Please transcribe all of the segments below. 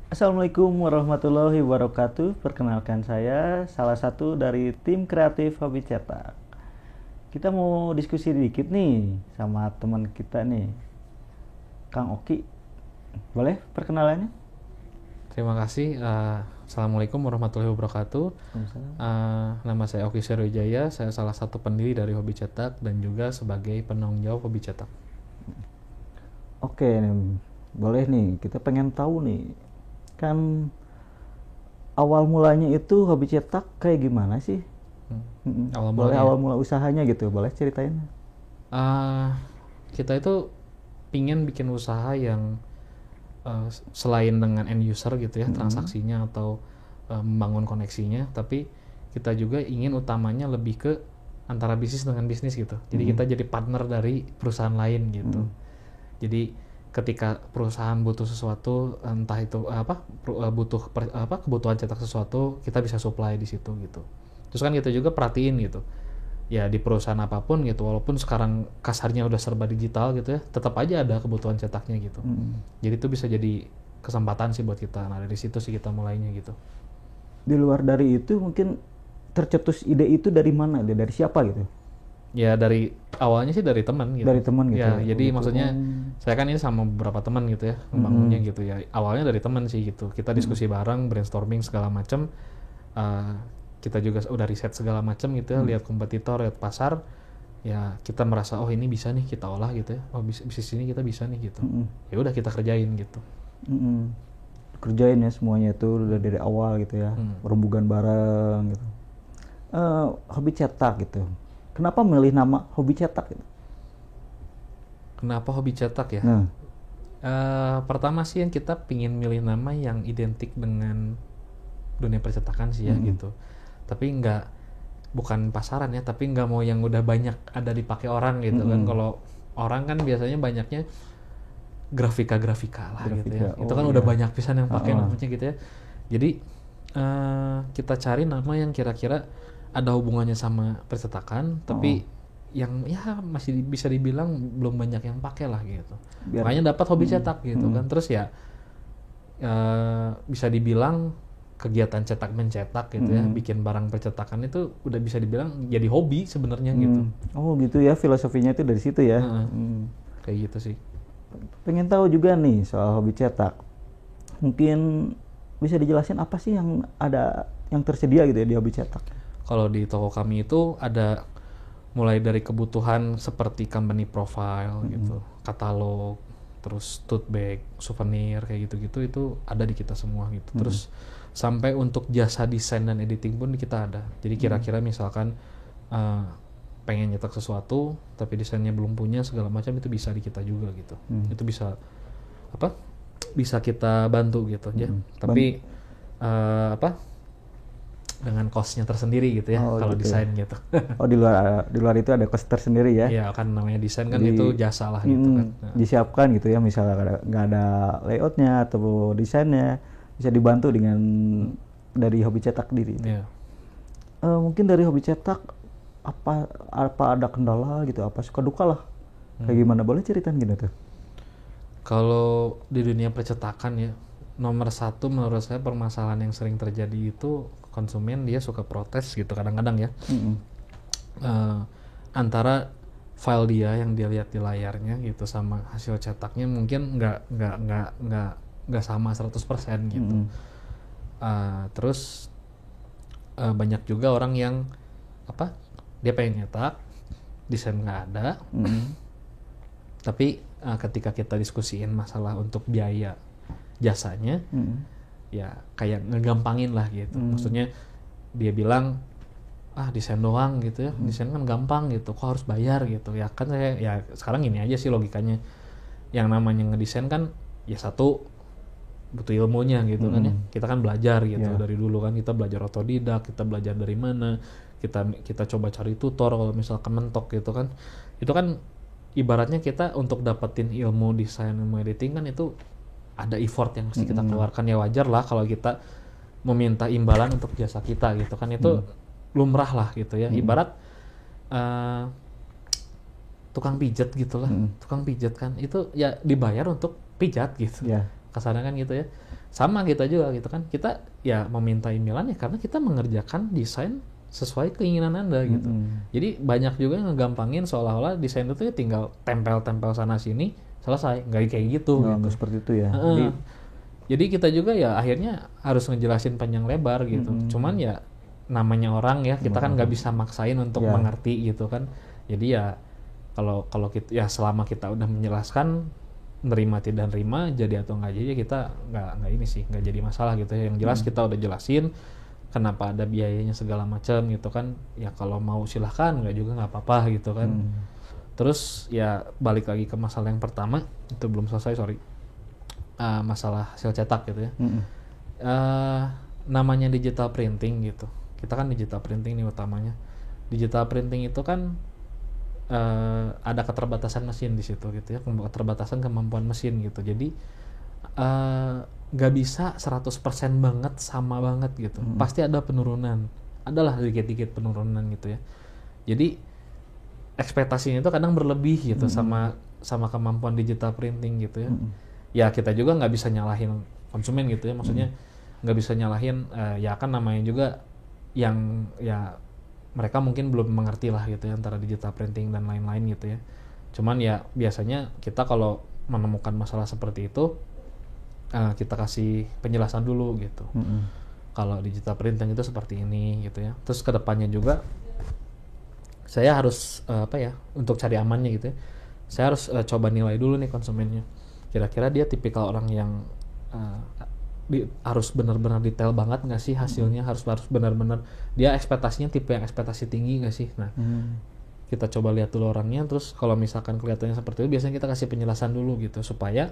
Assalamualaikum warahmatullahi wabarakatuh. Perkenalkan saya salah satu dari tim kreatif Hobi Cetak. Kita mau diskusi dikit nih sama teman kita nih, Kang Oki. Boleh perkenalannya? Terima kasih. Assalamualaikum warahmatullahi wabarakatuh. Waalaikumsalam. Nama saya Oki Sriwijaya. Saya salah satu pendiri dari Hobi Cetak dan juga sebagai penanggung jawab Hobi Cetak. Oke nih, boleh nih. Kita pengen tahu nih, kan awal mulanya itu Hobi Cetak kayak gimana sih? Awal Boleh mulanya, awal mula usahanya gitu, boleh ceritain? ah, kita itu pingin bikin usaha yang selain dengan end user gitu ya, transaksinya atau membangun koneksinya, tapi kita juga ingin utamanya lebih ke antara bisnis dengan bisnis gitu. Jadi kita jadi partner dari perusahaan lain gitu. Jadi ketika perusahaan butuh sesuatu, entah itu kebutuhan cetak sesuatu, kita bisa supply di situ gitu. Terus kan kita juga perhatiin gitu, ya di perusahaan apapun gitu, walaupun sekarang kasarnya udah serba digital gitu ya, tetap aja ada kebutuhan cetaknya gitu. Jadi itu bisa jadi kesempatan sih buat kita. Nah dari situ sih kita mulainya gitu. Di luar dari itu mungkin tercetus ide itu dari mana? Dari siapa gitu? Ya dari awalnya sih dari teman gitu. Dari teman gitu. Ya jadi Gitu. maksudnya saya kan ini sama beberapa teman gitu ya, membangunnya gitu ya. Awalnya dari teman sih gitu. Kita diskusi bareng, brainstorming segala macam. Kita juga udah riset segala macam gitu ya, lihat kompetitor, lihat pasar. Ya kita merasa oh ini bisa nih kita olah gitu ya. Oh bisnis ini kita bisa nih gitu. Ya udah kita kerjain gitu. Mm-mm. Kerjain ya semuanya itu udah dari awal gitu ya, rembugan bareng gitu. Hobi cetak gitu. Kenapa milih nama Hobi Cetak gitu? Kenapa Hobi Cetak ya? Nah, Pertama sih yang kita pingin milih nama yang identik dengan dunia percetakan sih ya gitu. Tapi bukan pasaran ya, tapi nggak mau yang udah banyak ada dipakai orang gitu kan. Kalau orang kan biasanya banyaknya grafika lah gitu ya. Grafika. Itu Oh kan udah iya. banyak pisan yang pakai namanya gitu ya. Jadi kita cari nama yang kira-kira ada hubungannya sama percetakan, tapi yang ya masih bisa dibilang belum banyak yang pakai lah gitu. Biar Makanya dapat Hobi Cetak gitu kan. Terus ya bisa dibilang kegiatan cetak mencetak gitu ya, bikin barang percetakan itu udah bisa dibilang jadi hobi sebenarnya gitu. Oh gitu ya, filosofinya itu dari situ ya. Heeh. Kayak gitu sih. Pengen tahu juga nih soal Hobi Cetak. Mungkin bisa dijelasin apa sih yang ada yang tersedia gitu ya di Hobi Cetak? Kalau di toko kami itu ada mulai dari kebutuhan seperti company profile gitu, katalog, terus tote bag, souvenir kayak gitu-gitu itu ada di kita semua gitu. Terus sampai untuk jasa desain dan editing pun di kita ada. Jadi kira-kira misalkan pengen nyetak sesuatu tapi desainnya belum punya segala macam itu bisa di kita juga gitu. Itu bisa apa? Bisa kita bantu gitu ya. Tapi dengan cost-nya tersendiri gitu ya kalau Gitu desain ya. gitu. Oh di luar itu ada cost tersendiri ya. Iya kan namanya desain kan Jadi, itu jasa lah gitu kan. Nah, disiapkan gitu ya, misalnya nggak ada layoutnya atau desainnya bisa dibantu dengan dari Hobi Cetak diri. iya. Mungkin dari Hobi Cetak apa ada kendala gitu, apa suka duka lah, kayak gimana, boleh ceritain gitu tuh? Kalau di dunia percetakan ya nomor satu menurut saya permasalahan yang sering terjadi itu konsumen dia suka protes gitu kadang-kadang ya. Eh, Antara file dia yang dia lihat di layarnya gitu sama hasil cetaknya mungkin nggak sama 100% gitu. Terus banyak juga orang yang dia pengen nyetak desain nggak ada, tapi ketika kita diskusiin masalah untuk biaya jasanya ya kayak ngegampangin lah gitu. Maksudnya dia bilang desain doang gitu ya, desain kan gampang gitu, kok harus bayar gitu ya. Kan saya ya sekarang gini aja sih logikanya, yang namanya ngedesain kan ya satu butuh ilmunya gitu kan ya, kita kan belajar gitu dari dulu kan, kita belajar otodidak, kita belajar dari mana, kita coba cari tutor kalau misalkan mentok gitu kan. Itu kan ibaratnya kita untuk dapetin ilmu desain, ilmu editing kan itu ada effort yang mesti kita keluarkan. Ya wajar lah kalau kita meminta imbalan untuk jasa kita gitu kan, itu lumrah lah gitu ya. Ibarat tukang pijat gitulah, tukang pijat kan itu ya dibayar untuk pijat gitu. kasarnya kan gitu ya. Sama kita juga gitu kan, kita ya meminta impian ya karena kita mengerjakan desain sesuai keinginan Anda gitu. Jadi banyak juga yang ngegampangin seolah-olah desain itu ya tinggal tempel-tempel sana sini selesai, nggak kayak gitu. Nggak seperti itu ya. Jadi kita juga ya akhirnya harus ngejelasin panjang lebar gitu. Cuman ya namanya orang ya, kita kan nggak bisa maksain untuk mengerti gitu kan. Jadi ya kalau kita ya selama kita udah menjelaskan, nerima tidak nerima, jadi atau nggak jadi, kita nggak ini sih, nggak jadi masalah gitu ya. Yang jelas kita udah jelasin kenapa ada biayanya segala macam gitu kan. Ya kalau mau silahkan, nggak juga nggak apa-apa gitu kan. Terus ya balik lagi ke masalah yang pertama, itu belum selesai, sorry. Masalah hasil cetak gitu ya. Namanya digital printing gitu. Kita kan digital printing nih utamanya. Digital printing itu kan ada keterbatasan mesin di situ gitu ya, keterbatasan kemampuan mesin gitu. Jadi gak bisa 100% banget sama banget gitu. Pasti ada penurunan. Adalah dikit-dikit penurunan gitu ya. Jadi ekspektasinya itu kadang berlebih gitu sama kemampuan digital printing gitu ya. Ya kita juga nggak bisa nyalahin konsumen gitu ya. Maksudnya nggak bisa nyalahin ya kan namanya juga yang ya mereka mungkin belum mengerti lah gitu ya antara digital printing dan lain-lain gitu ya. Cuman ya biasanya kita kalau menemukan masalah seperti itu kita kasih penjelasan dulu gitu. Kalau digital printing itu seperti ini gitu ya. Terus kedepannya juga saya harus untuk cari amannya gitu ya. Saya harus coba nilai dulu nih konsumennya. Kira-kira dia tipikal orang yang harus benar-benar detail banget nggak sih hasilnya, harus benar-benar dia ekspektasinya tipe yang ekspektasi tinggi nggak sih. Nah kita coba lihat dulu orangnya, terus kalau misalkan kelihatannya seperti itu biasanya kita kasih penjelasan dulu gitu supaya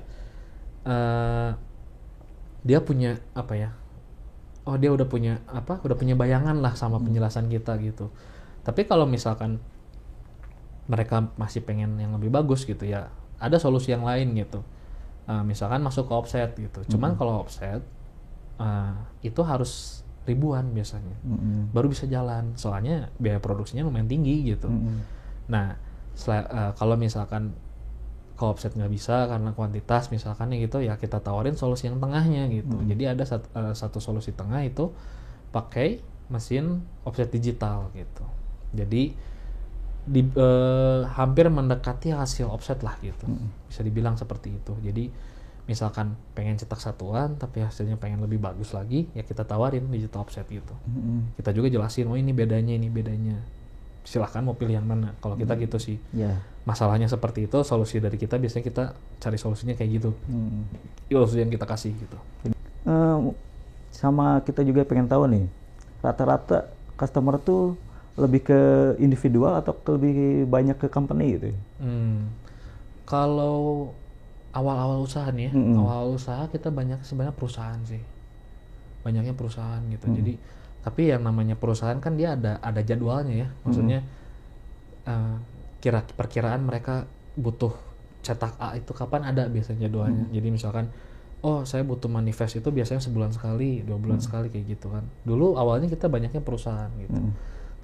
dia punya dia udah punya bayangan lah sama penjelasan kita gitu. Tapi kalau misalkan mereka masih pengen yang lebih bagus gitu ya, ada solusi yang lain gitu. Misalkan masuk ke offset gitu. Cuman kalau offset itu harus ribuan biasanya, baru bisa jalan. Soalnya biaya produksinya lumayan tinggi gitu. Nah, kalau misalkan ke offset nggak bisa karena kuantitas misalkan ya gitu, ya kita tawarin solusi yang tengahnya gitu. Jadi ada satu solusi tengah itu pakai mesin offset digital gitu. Jadi hampir mendekati hasil offset lah gitu, bisa dibilang seperti itu. Jadi misalkan pengen cetak satuan tapi hasilnya pengen lebih bagus lagi, ya kita tawarin digital offset gitu. Kita juga jelasin, ini bedanya, silahkan mau pilih yang mana. Kalau kita gitu sih. Masalahnya seperti itu, solusi dari kita biasanya kita cari solusinya kayak gitu. Solusi yang kita kasih gitu. Sama kita juga pengen tahu nih, rata-rata customer tuh lebih ke individual atau lebih banyak ke company gitu? Kalau awal-awal usaha nih ya, awal usaha kita banyak sebenarnya perusahaan sih, banyaknya perusahaan gitu. Jadi tapi yang namanya perusahaan kan dia ada jadwalnya ya, maksudnya perkiraan mereka butuh cetak A itu kapan, ada biasanya jadwalnya. Jadi misalkan saya butuh manifest itu biasanya sebulan sekali, 2 bulan sekali kayak gitu kan. Dulu awalnya kita banyaknya perusahaan gitu.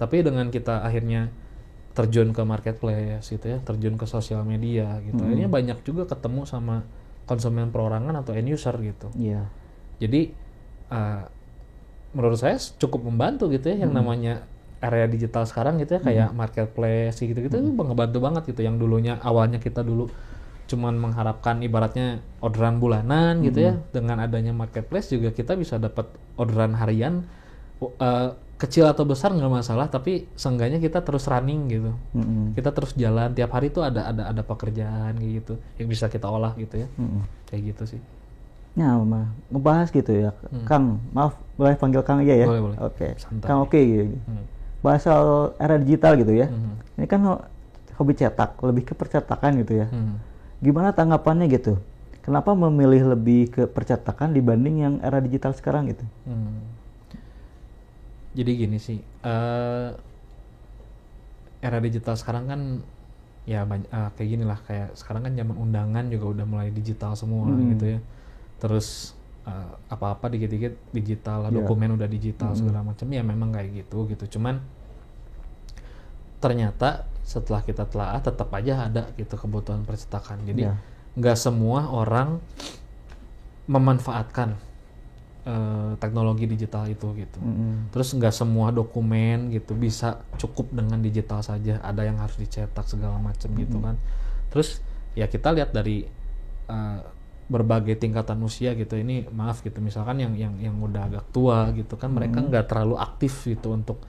Tapi dengan kita akhirnya terjun ke marketplace gitu ya, terjun ke sosial media gitu, akhirnya banyak juga ketemu sama konsumen perorangan atau end user gitu. Jadi menurut saya cukup membantu gitu ya, yang namanya area digital sekarang gitu ya, kayak marketplace gitu-gitu itu ngebantu banget gitu. Yang dulunya awalnya kita dulu cuman mengharapkan ibaratnya orderan bulanan gitu ya, dengan adanya marketplace juga kita bisa dapat orderan harian. Kecil atau besar nggak masalah, tapi seenggaknya kita terus running gitu. Kita terus jalan tiap hari tuh ada pekerjaan gitu yang bisa kita olah gitu ya. Kayak gitu sih. Nah, ngebahas gitu ya, Kang. Maaf, boleh panggil Kang aja ya? Boleh. Oke. Santai. Kang gitu. Bahas soal era digital gitu ya. Ini kan hobi cetak, lebih ke percetakan gitu ya. Gimana tanggapannya gitu? Kenapa memilih lebih ke percetakan dibanding yang era digital sekarang gitu? Jadi gini sih, era digital sekarang kan ya kayak gini lah, kayak sekarang kan zaman undangan juga udah mulai digital semua gitu ya. Terus apa-apa dikit-dikit digital lah, dokumen udah digital segala macam, ya memang kayak gitu. Cuman ternyata setelah kita telaah tetap aja ada gitu kebutuhan percetakan. Jadi nggak semua orang memanfaatkan teknologi digital itu gitu. Terus nggak semua dokumen gitu bisa cukup dengan digital saja, ada yang harus dicetak segala macam gitu kan. Terus ya kita lihat dari berbagai tingkatan usia gitu, ini maaf gitu, misalkan yang udah agak tua gitu kan, mereka nggak terlalu aktif gitu untuk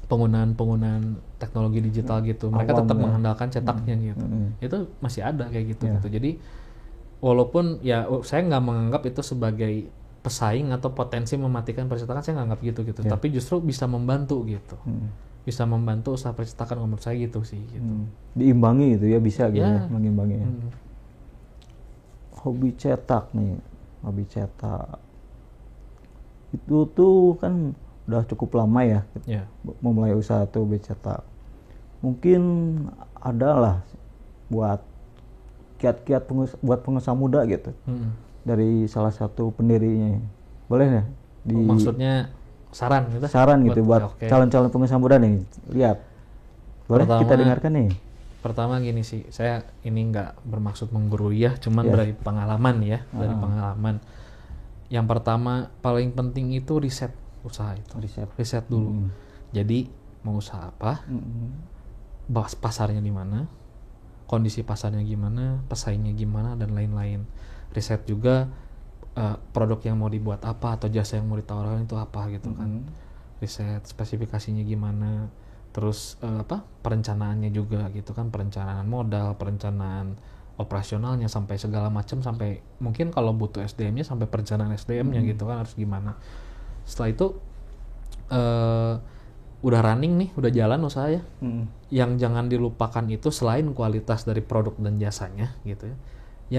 penggunaan teknologi digital gitu. Mereka tetap mengandalkan cetaknya gitu. Itu masih ada kayak gitu gitu. Jadi walaupun ya saya nggak menganggap itu sebagai pesaing atau potensi mematikan percetakan, saya nggak anggap gitu. Tapi justru bisa membantu gitu. Bisa membantu usaha percetakan, menurut saya gitu sih gitu. Diimbangi gitu ya, bisa gitu ya, mengimbangi. Hobi cetak itu tuh kan udah cukup lama ya, memulai usaha tuh hobi cetak. Mungkin adalah buat kiat-kiat buat pengusaha muda gitu, dari salah satu pendirinya. Boleh ya? Maksudnya saran gitu? Saran gitu buat calon-calon pengusaha muda nih. Lihat, boleh kita dengarkan nih. Pertama gini sih, saya ini nggak bermaksud menggurui ya, cuman dari pengalaman ya, dari pengalaman. Yang pertama paling penting itu riset usaha itu. Riset dulu. Jadi mau usaha apa, pasarnya di mana, kondisi pasarnya gimana, pesaingnya gimana, dan lain-lain. Riset juga produk yang mau dibuat apa atau jasa yang mau ditawarkan itu apa gitu kan. Riset spesifikasinya gimana, terus perencanaannya juga gitu kan, perencanaan modal, perencanaan operasionalnya, sampai segala macam, sampai mungkin kalau butuh SDM-nya sampai perencanaan SDM-nya gitu kan harus gimana. Setelah itu udah running nih, udah jalan usaha ya. Yang jangan dilupakan itu selain kualitas dari produk dan jasanya gitu ya,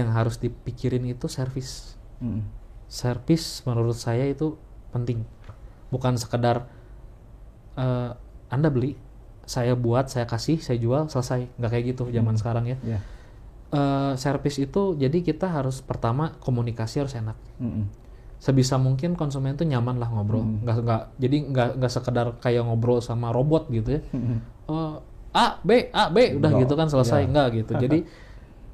yang harus dipikirin itu servis. Servis menurut saya itu penting, bukan sekedar Anda beli, saya buat, saya kasih, saya jual, selesai. Nggak kayak gitu zaman sekarang ya. Servis itu jadi kita harus pertama komunikasi harus enak. Sebisa mungkin konsumen tuh nyaman lah ngobrol. Nggak sekedar kayak ngobrol sama robot gitu ya. A B udah gitu kan selesai. Nggak gitu. Jadi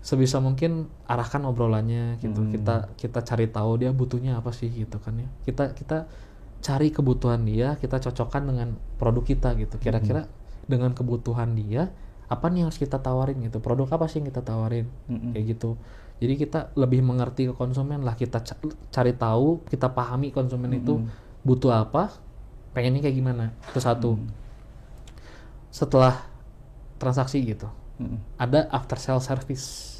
sebisa mungkin arahkan obrolannya gitu. Kita cari tahu dia butuhnya apa sih gitu kan ya. Kita cari kebutuhan dia, kita cocokkan dengan produk kita gitu. Kira-kira dengan kebutuhan dia, apa nih yang harus kita tawarin gitu, produk apa sih yang kita tawarin, kayak gitu. Jadi kita lebih mengerti ke konsumen lah, kita cari tahu, kita pahami konsumen itu butuh apa, pengennya kayak gimana. Itu satu. Setelah transaksi gitu, ada after sale service.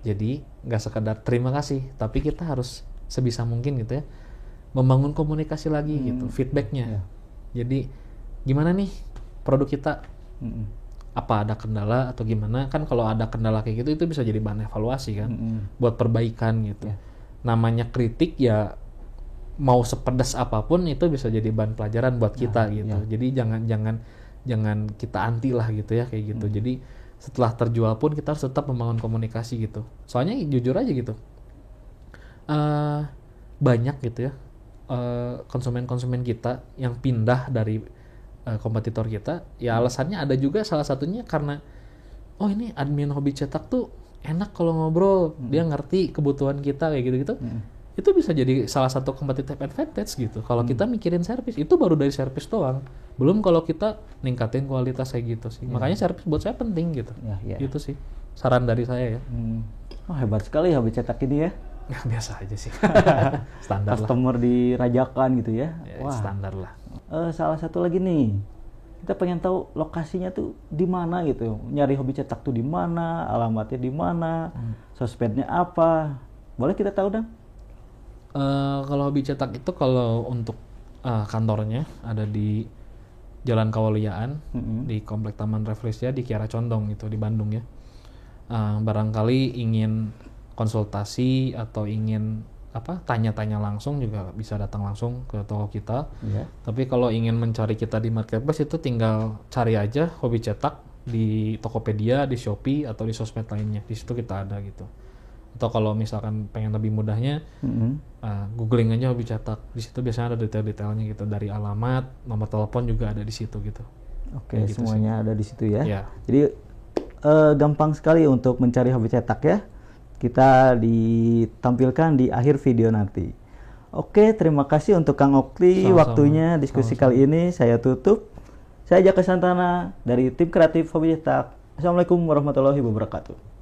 Jadi nggak sekedar terima kasih, tapi kita harus sebisa mungkin gitu ya, membangun komunikasi lagi gitu, feedbacknya. Jadi gimana nih produk kita, apa ada kendala atau gimana kan. Kalau ada kendala kayak gitu itu bisa jadi bahan evaluasi kan, buat perbaikan gitu. Namanya kritik ya, mau sepedas apapun itu bisa jadi bahan pelajaran buat kita gitu. Jadi jangan kita anti lah gitu ya kayak gitu. Jadi setelah terjual pun kita harus tetap membangun komunikasi gitu. Soalnya jujur aja gitu, banyak gitu ya konsumen-konsumen kita yang pindah dari kompetitor kita, ya alasannya ada juga, salah satunya karena ini admin hobi cetak tuh enak kalau ngobrol, dia ngerti kebutuhan kita kayak gitu-gitu. Itu bisa jadi salah satu competitive advantage gitu. Kalau kita mikirin servis, itu baru dari servis doang, belum kalau kita ningkatin kualitas kayak gitu sih. Makanya servis buat saya penting gitu. Gitu sih saran dari saya ya. Hebat sekali hobi cetak ini ya. Biasa aja sih. Standar customer lah, dirajakan gitu ya. Wah, standar lah. Salah satu lagi nih, kita pengen tahu lokasinya tuh di mana gitu. Nyari hobi cetak tuh di mana, alamatnya di mana, sosmednya apa. Boleh kita tahu dong? Kalau hobi cetak itu, kalau untuk kantornya ada di Jalan Kawaliaan, di Komplek Taman Refresya di Kiara Condong gitu di Bandung ya. Barangkali ingin konsultasi atau ingin tanya-tanya langsung juga bisa datang langsung ke toko kita. Tapi kalau ingin mencari kita di marketplace itu tinggal cari aja hobi cetak di Tokopedia, di Shopee atau di sosmed lainnya. Di situ kita ada gitu. Atau kalau misalkan pengen lebih mudahnya, googling aja hobi cetak. Di situ biasanya ada detail-detailnya gitu, dari alamat, nomor telepon juga ada di situ gitu. Oke, gitu semuanya sih ada di situ ya. Ya. Jadi gampang sekali untuk mencari hobi cetak ya. kita ditampilkan di akhir video nanti. Oke, terima kasih untuk Kang Okti. Sama-sama. Waktunya diskusi kali ini saya tutup. Saya Jaka Santana dari tim kreatif Hobi Cetak. Assalamualaikum warahmatullahi wabarakatuh.